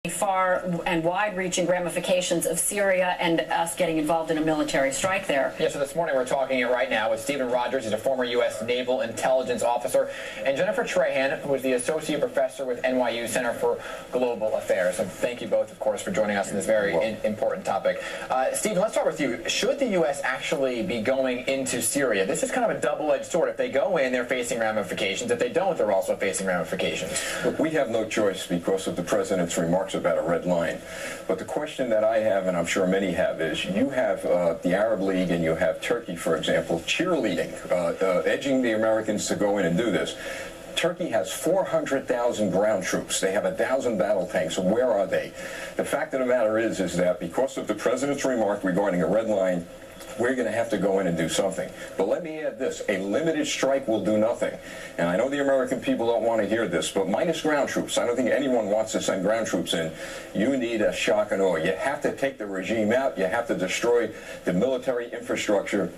far and wide-reaching ramifications of Syria and us getting involved in a military strike there. Yeah, so this morning we're talking right now with Stephen Rogers. He's a former U.S. Naval Intelligence Officer, and Jennifer Trahan, who is the Associate Professor with NYU Center for Global Affairs. So thank you both, of course, for joining us in this very important topic. Stephen, let's start with you. Should the U.S. actually be going into Syria? This is kind of a double-edged sword. If they go in, they're facing ramifications. If they don't, they're also facing ramifications. Look, we have no choice because of the president's remarks about a red line. But the question that I have, and I'm sure many have, is you have the Arab League and you have Turkey, for example, cheerleading, edging the Americans to go in and do this. Turkey has 400,000 ground troops. They have 1,000 battle tanks. So where are they? The fact of the matter is that because of the president's remark regarding a red line, we're going to have to go in and do something. But let me add this. A limited strike will do nothing. And I know the American people don't want to hear this, but minus ground troops. I don't think anyone wants to send ground troops in. You need a shock and awe. You have to take the regime out. You have to destroy the military infrastructure,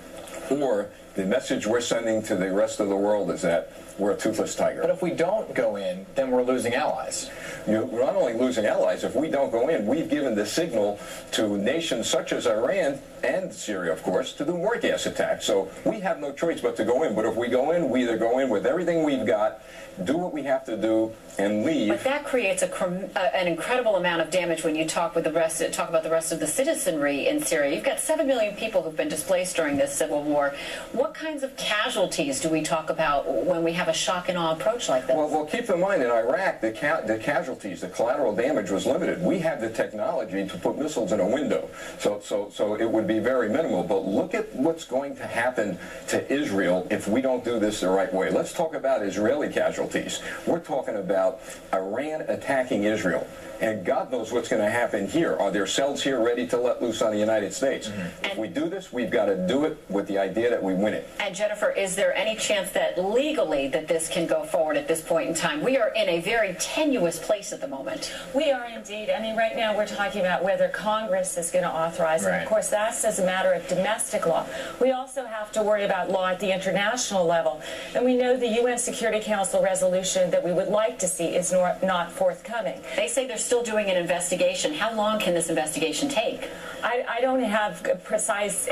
or the message we're sending to the rest of the world is that we're a toothless tiger. But if we don't go in, then we're losing allies. We're not only losing allies, if we don't go in, we've given the signal to nations such as Iran and Syria, of course, to do more gas attacks. So we have no choice but to go in. But if we go in, we either go in with everything we've got, do what we have to do, and leave. But that creates an incredible amount of damage when you talk about the rest of the citizenry in Syria. You've got 7 million people who've been displaced during this civil war. What kinds of casualties do we talk about when we have a shock and awe approach like this? Well, keep in mind, in Iraq, the casualties, the collateral damage was limited. We have the technology to put missiles in a window, so it would be very minimal. But look at what's going to happen to Israel if we don't do this the right way. Let's talk about Israeli casualties. We're talking about Iran attacking Israel. And God knows what's going to happen here. Are there cells here ready to let loose on the United States? If we do this, we've got to do it with the idea that we win it. And Jennifer, is there any chance that legally that this can go forward at this point in time? We are in a very tenuous place at the moment. We are indeed. I mean, right now we're talking about whether Congress is going to authorize it. Of course, that's as a matter of domestic law. We also have to worry about law at the international level. And we know the UN Security Council resolution that we would like to see is not forthcoming. They say they're still doing an investigation. How long can this investigation take? I don't have a precise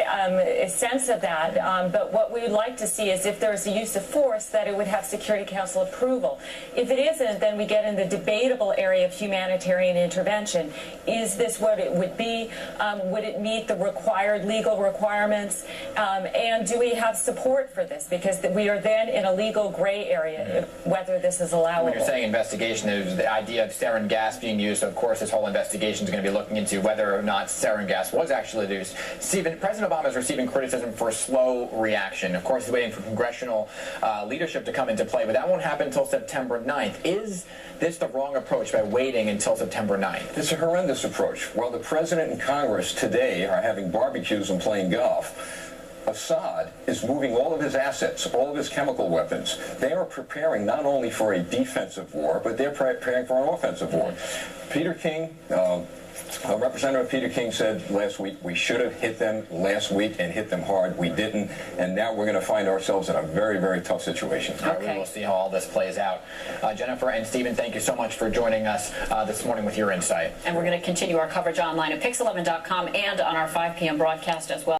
sense of that, but what we would like to see is if there's a use of force, that it would have Security Council approval. If it isn't, then we get in the debatable area of humanitarian intervention. Is this what it would be? Would it meet the required legal requirements? And do we have support for this? Because we are then in a legal gray area whether this is allowable. When you're saying investigation, there's the idea of sarin gas being used. So of course, this whole investigation is going to be looking into whether or not sarin gas was actually used. Stephen, President Obama is receiving criticism for a slow reaction. Of course, he's waiting for congressional leadership to come into play, but that won't happen until September 9th. Is this the wrong approach by waiting until September 9th? It's a horrendous approach. While the president and Congress today are having barbecues and playing golf, Assad is moving all of his assets, all of his chemical weapons. They are preparing not only for a defensive war, but they're preparing for an offensive war. Peter King, Representative Peter King said last week we should have hit them last week and hit them hard. We didn't, and now we're going to find ourselves in a very, very tough situation. Okay. We will see how all this plays out. Jennifer and Stephen, thank you so much for joining us this morning with your insight. And we're going to continue our coverage online at pix11.com and on our 5 p.m. broadcast as well.